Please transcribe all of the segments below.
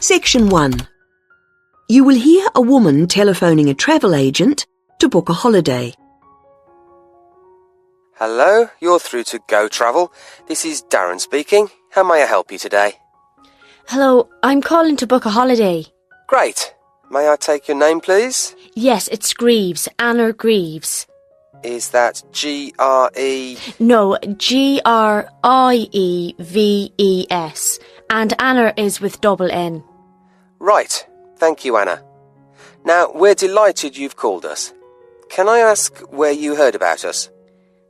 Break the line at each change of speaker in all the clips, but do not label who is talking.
Section 1. You will hear a woman telephoning a travel agent to book a holiday.
Hello, you're through to Go Travel. This is Darren speaking. How may I help you today?
Hello, I'm calling to book a holiday.
Great. May I take your name, please?
Yes, it's Greaves, Anna Greaves.
Is that G-R-E...
No, Grieves. And Anna is with double N.
Right. Thank you, Anna. Now, we're delighted you've called us. Can I ask where you heard about us?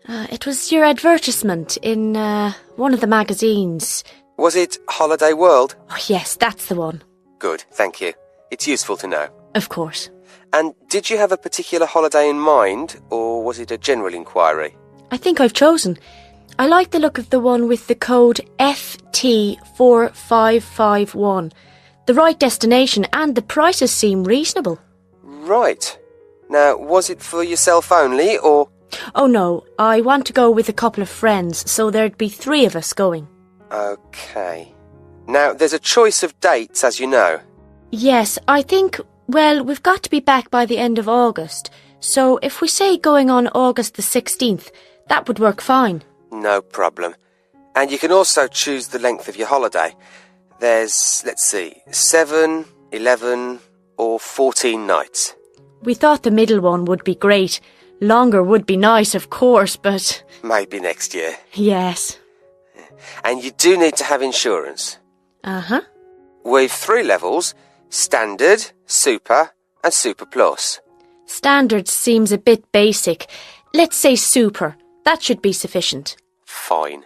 It was your advertisement in one of the magazines.
Was it Holiday World?
Oh, yes, that's the one.
Good, thank you. It's useful to know.
Of course.
And did you have a particular holiday in mind, or was it a general inquiry?
I think I've chosen. I like the look of the one with the code FT4551. The right destination and the prices seem reasonable.
Right. Now, was it for yourself only, or...?
Oh no, I want to go with a couple of friends, so there'd be 3 of us going.
OK. Now, there's a choice of dates, as you know.
Yes, I think, well, we've got to be back by the end of August. So if we say going on August the 16th, that would work fine.
No problem. And you can also choose the length of your holiday. There's, let's see, 7, 11 or 14 nights.
We thought the middle one would be great. Longer would be nice, of course, but...
Maybe next year.
Yes.
And you do need to have insurance.
Uh-huh.
We've 3 levels, Standard, Super and Super Plus.
Standard seems a bit basic. Let's say Super. That should be sufficient.
Fine.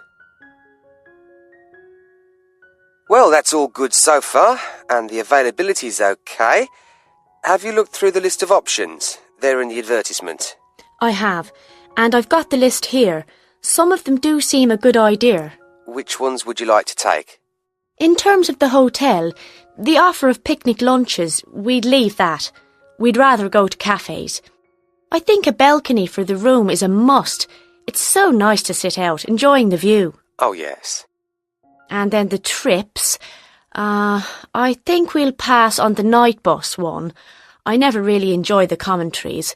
Well, that's all good so far, and the availability's okay. Have you looked through the list of options? They're in the advertisement.
I have, and I've got the list here. Some of them do seem a good idea.
Which ones would you like to take?
In terms of the hotel, the offer of picnic lunches, we'd leave that. We'd rather go to cafes. I think a balcony for the room is a must. It's so nice to sit out, enjoying the view.
Oh, yes.
And then the trips. I think we'll pass on the night bus one. I never really enjoy the commentaries.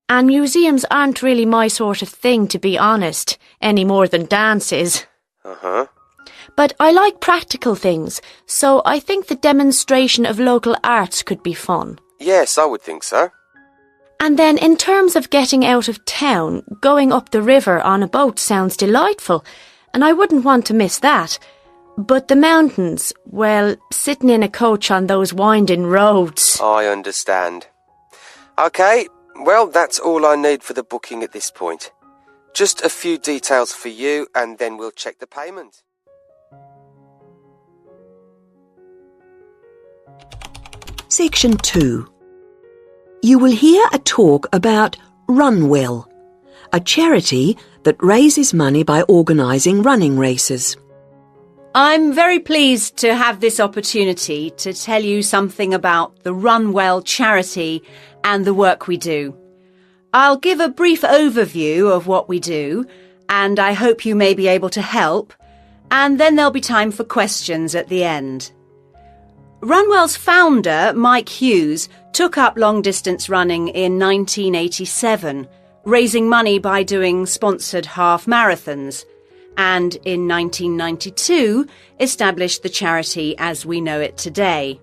And museums aren't really my sort of thing, to be honest, any more than dances.
Uh-huh.
But I like practical things, so I think the demonstration of local arts could be fun.
Yes, I would think so.
And then in terms of getting out of town, going up the river on a boat sounds delightful, and I wouldn't want to miss that. But the mountains, well, sitting in a coach on those winding roads...
I understand. OK, well, that's all I need for the booking at this point. Just a few details for you, and then we'll check the payment.
Section 2. You will hear a talk about Run Well, a charity that raises money by organising running races.
I'm very pleased to have this opportunity to tell you something about the Run Well charity and the work we do. I'll give a brief overview of what we do, and I hope you may be able to help, and then there'll be time for questions at the end. Runwell's founder, Mike Hughes, took up long-distance running in 1987, raising money by doing sponsored half marathons, and in 1992 established the charity as we know it today.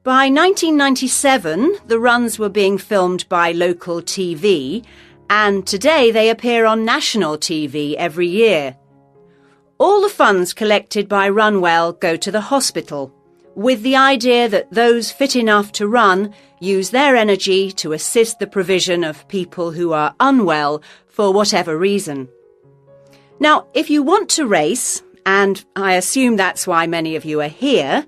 By 1997, the runs were being filmed by local TV, and today they appear on national TV every year. All the funds collected by Runwell go to the hospital, with the idea that those fit enough to run use their energy to assist the provision of people who are unwell for whatever reason. Now, if you want to race, and I assume that's why many of you are here,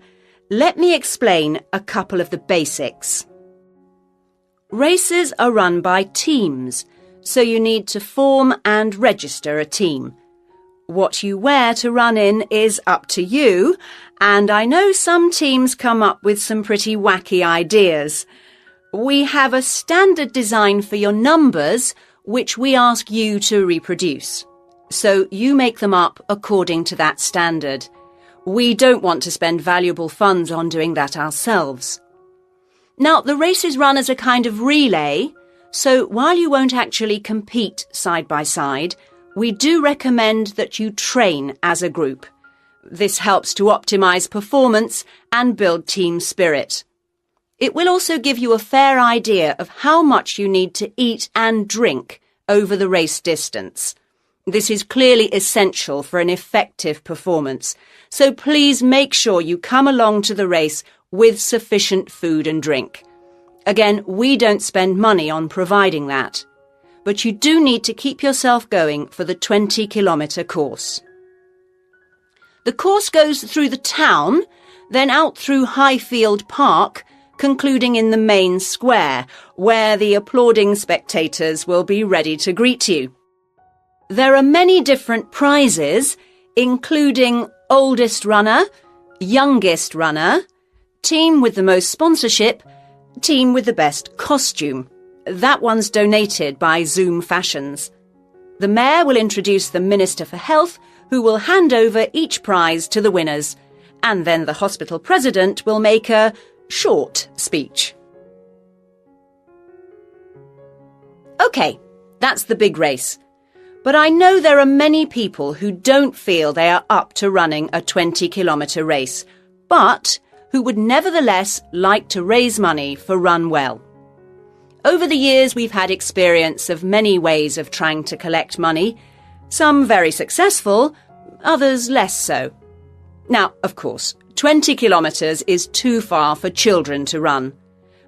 let me explain a couple of the basics. Races are run by teams, so you need to form and register a team. What you wear to run in is up to you, and I know some teams come up with some pretty wacky ideas. We have a standard design for your numbers, which we ask you to reproduce. So you make them up according to that standard. We don't want to spend valuable funds on doing that ourselves. Now, the race is run as a kind of relay, so while you won't actually compete side by side, we do recommend that you train as a group. This helps to optimise performance and build team spirit. It will also give you a fair idea of how much you need to eat and drink over the race distance. This is clearly essential for an effective performance, so please make sure you come along to the race with sufficient food and drink. Again, we don't spend money on providing that, but you do need to keep yourself going for the 20-kilometre course. The course goes through the town, then out through Highfield Park, concluding in the main square, where the applauding spectators will be ready to greet you. There are many different prizes, including oldest runner, youngest runner, team with the most sponsorship, team with the best costume. That one's donated by Zoom Fashions. The Mayor will introduce the Minister for Health, who will hand over each prize to the winners, and then the hospital president will make a short speech. OK, that's the big race. But I know there are many people who don't feel they are up to running a 20-kilometre race, but who would nevertheless like to raise money for Run Well. Over the years, we've had experience of many ways of trying to collect money, some very successful, others less so. Now, of course, 20 kilometres is too far for children to run.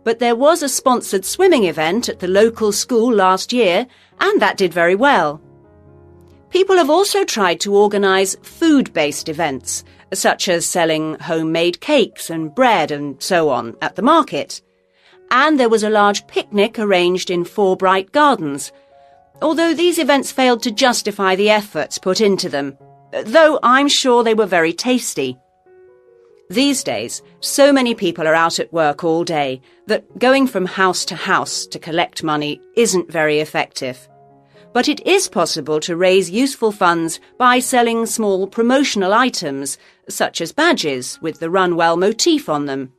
But there was a sponsored swimming event at the local school last year, and that did very well. People have also tried to organise food-based events, such as selling homemade cakes and bread and so on at the market. And there was a large picnic arranged in 4 bright gardens, although these events failed to justify the efforts put into them, though I'm sure they were very tasty. These days, so many people are out at work all day that going from house to collect money isn't very effective. But it is possible to raise useful funds by selling small promotional items, such as badges with the Run Well motif on them.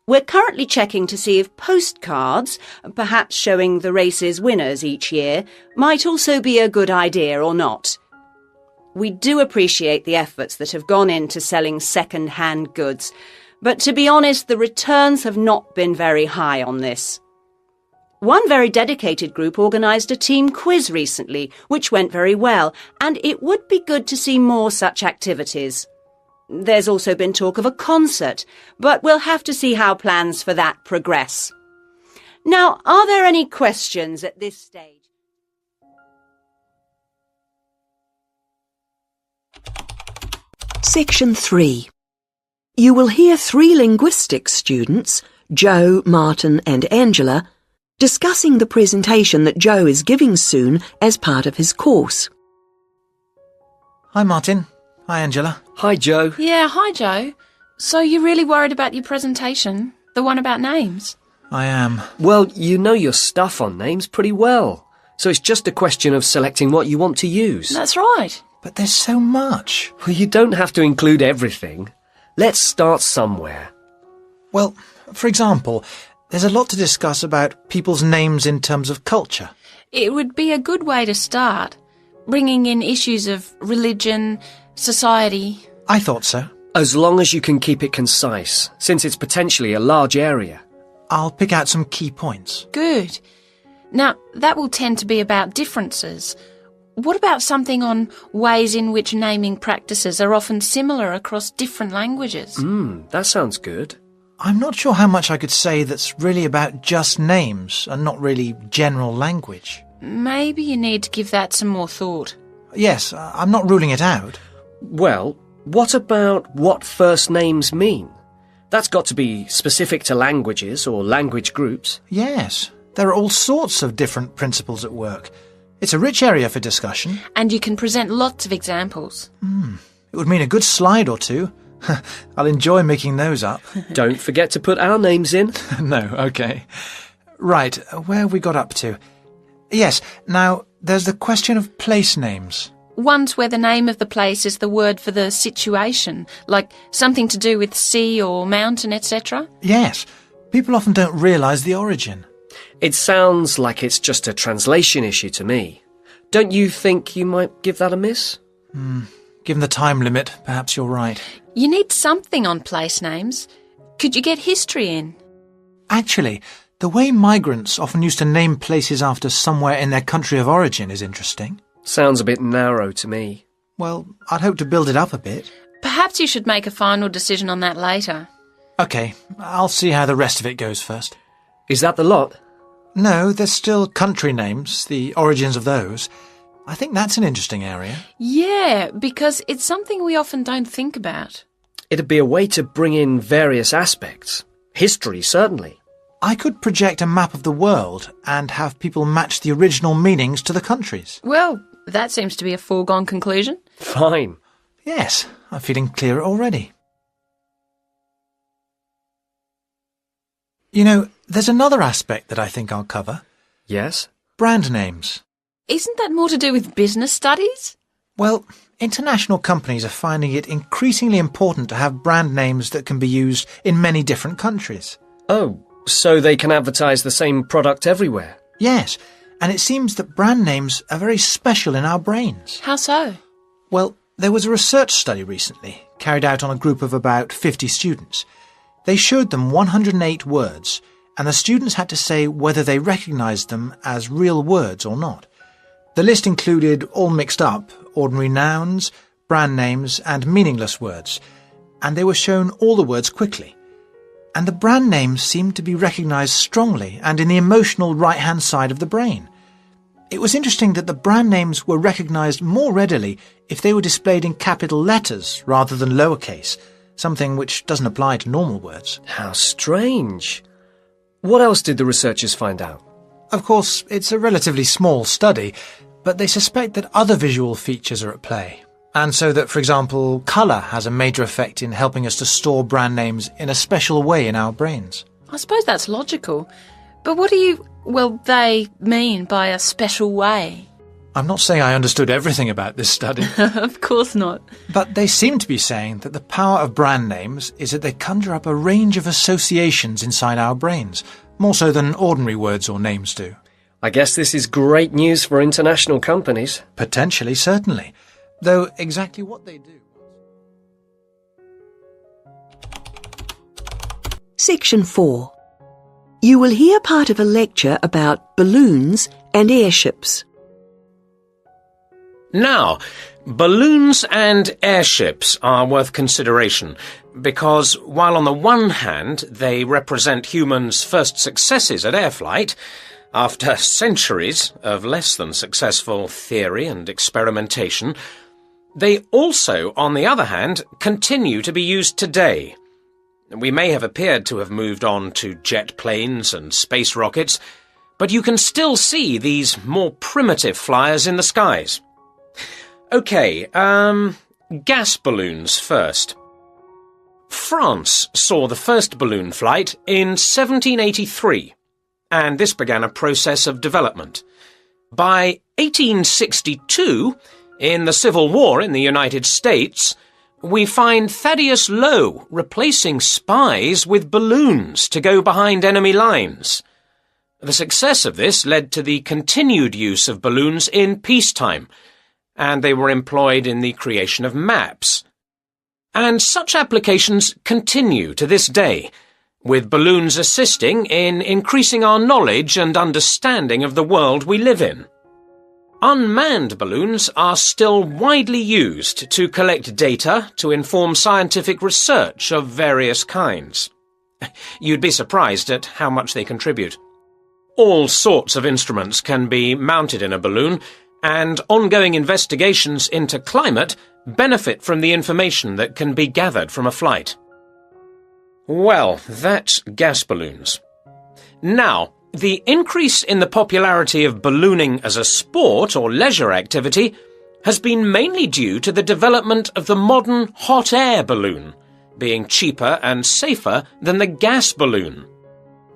We're currently checking to see if postcards, perhaps showing the race's winners each year, might also be a good idea or not. We do appreciate the efforts that have gone into selling second-hand goods, but to be honest, the returns have not been very high on this. One very dedicated group organised a team quiz recently, which went very well, and it would be good to see more such activities. There's also been talk of a concert, but we'll have to see how plans for that progress. Now, are there any questions at this stage?
Section 3. You will hear 3 linguistics students, Joe, Martin and Angela, discussing the presentation that Joe is giving soon as part of his course.
Hi, Martin. Hi, Angela.
Hi, Joe.
Yeah, hi, Joe. So you're really worried about your presentation? The one about names?
I am.
Well, you know your stuff on names pretty well, so it's just a question of selecting what you want to use.
That's right.
But there's so much.
Well, you don't have to include everything. Let's start somewhere.
Well, for example, there's a lot to discuss about people's names in terms of culture.
It would be a good way to start, bringing in issues of religion, society.
I thought so.
As long as you can keep it concise, since it's potentially a large area.
I'll pick out some key points.
Good. Now, that will tend to be about differences. What about something on ways in which naming practices are often similar across different languages?
That sounds good.
I'm not sure how much I could say that's really about just names and not really general language.
Maybe you need to give that some more thought.
Yes, I'm not ruling it out.
Well, what about what first names mean? That's got to be specific to languages or language groups.
Yes, there are all sorts of different principles at work. It's a rich area for discussion.
And you can present lots of examples.
It would mean a good slide or two. I'll enjoy making those up.
Don't forget to put our names in.
No, OK. Right, where have we got up to? Yes, now, there's the question of place names.
ones where the name of the place is the word for the situation, like something to do with sea or mountain, etc.?
Yes. People often don't realise the origin.
It sounds like it's just a translation issue to me. Don't you think you might give that a miss?
Given the time limit, perhaps you're right.
You need something on place names. Could you get history in?
Actually, the way migrants often used to name places after somewhere in their country of origin is interesting.
Sounds a bit narrow to me.
Well, I'd hope to build it up a bit.
Perhaps you should make a final decision on that later.
OK, I'll see how the rest of it goes first.
Is that the lot?
No, there's still country names, the origins of those. I think that's an interesting area.
Yeah, because it's something we often don't think about.
It'd be a way to bring in various aspects. History, certainly.
I could project a map of the world and have people match the original meanings to the countries.
Well, that seems to be a foregone conclusion.
Fine.
Yes, I'm feeling clearer already. You know, there's another aspect that I think I'll cover.
Yes?
Brand names.
Isn't that more to do with business studies?
Well, international companies are finding it increasingly important to have brand names that can be used in many different countries.
Oh, so they can advertise the same product everywhere?
Yes, and it seems that brand names are very special in our brains.
How so?
Well, there was a research study recently, carried out on a group of about 50 students. They showed them 108 words, and the students had to say whether they recognised them as real words or not. The list included all mixed up, ordinary nouns, brand names, and meaningless words, and they were shown all the words quickly. And the brand names seemed to be recognised strongly and in the emotional right-hand side of the brain. It was interesting that the brand names were recognised more readily if they were displayed in capital letters rather than lowercase, something which doesn't apply to normal words.
How strange. What else did the researchers find out?
Of course, it's a relatively small study, but they suspect that other visual features are at play. And so that, for example, colour has a major effect in helping us to store brand names in a special way in our brains.
I suppose that's logical. But what they mean by a special way?
I'm not saying I understood everything about this study.
Of course not.
But they seem to be saying that the power of brand names is that they conjure up a range of associations inside our brains, more so than ordinary words or names do.
I guess this is great news for international companies.
Potentially, certainly. Though exactly what they do...
Section 4. You will hear part of a lecture about balloons and airships.
Now, balloons and airships are worth consideration because while on the one hand they represent humans' first successes at air flight, after centuries of less than successful theory and experimentation, they also, on the other hand, continue to be used today. We may have appeared to have moved on to jet planes and space rockets, but you can still see these more primitive flyers in the skies. OK, gas balloons first. France saw the first balloon flight in 1783, and this began a process of development. By 1862, in the Civil War in the United States, we find Thaddeus Lowe replacing spies with balloons to go behind enemy lines. The success of this led to the continued use of balloons in peacetime, and they were employed in the creation of maps. And such applications continue to this day, with balloons assisting in increasing our knowledge and understanding of the world we live in. Unmanned balloons are still widely used to collect data to inform scientific research of various kinds. You'd be surprised at how much they contribute. All sorts of instruments can be mounted in a balloon, and ongoing investigations into climate benefit from the information that can be gathered from a flight. Well, that's gas balloons. Now, the increase in the popularity of ballooning as a sport or leisure activity has been mainly due to the development of the modern hot air balloon, being cheaper and safer than the gas balloon.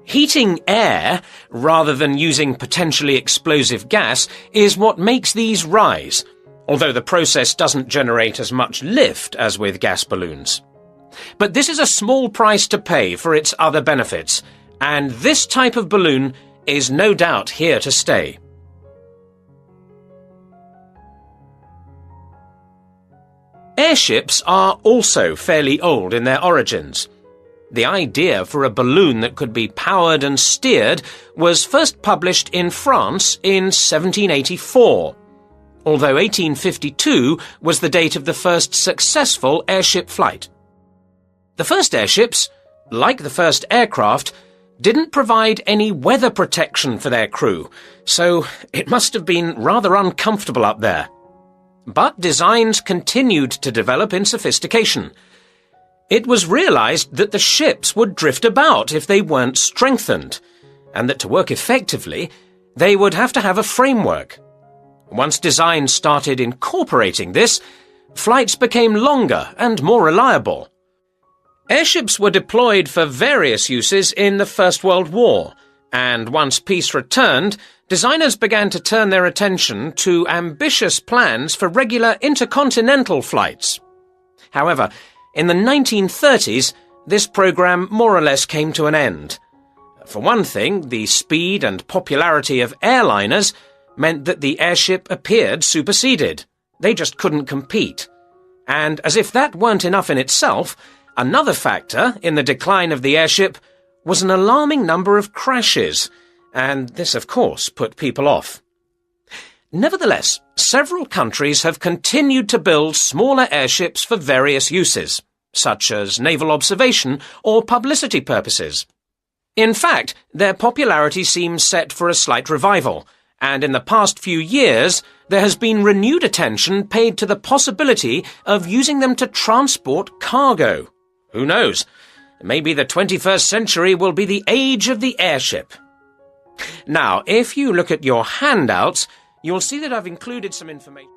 Heating air, rather than using potentially explosive gas, is what makes these rise, although the process doesn't generate as much lift as with gas balloons. But this is a small price to pay for its other benefits, and this type of balloon is no doubt here to stay. Airships are also fairly old in their origins. The idea for a balloon that could be powered and steered was first published in France in 1784, although 1852 was the date of the first successful airship flight. The first airships, like the first aircraft, didn't provide any weather protection for their crew, so it must have been rather uncomfortable up there. But designs continued to develop in sophistication. It was realized that the ships would drift about if they weren't strengthened, and that to work effectively, they would have to have a framework. Once designs started incorporating this, flights became longer and more reliable. Airships were deployed for various uses in the First World War, and once peace returned, designers began to turn their attention to ambitious plans for regular intercontinental flights. However, in the 1930s, this program more or less came to an end. For one thing, the speed and popularity of airliners meant that the airship appeared superseded. They just couldn't compete. And as if that weren't enough in itself, another factor in the decline of the airship was an alarming number of crashes, and this, of course, put people off. Nevertheless, several countries have continued to build smaller airships for various uses, such as naval observation or publicity purposes. In fact, their popularity seems set for a slight revival, and in the past few years there has been renewed attention paid to the possibility of using them to transport cargo. Who knows? Maybe the 21st century will be the age of the airship. Now, if you look at your handouts, you'll see that I've included some information.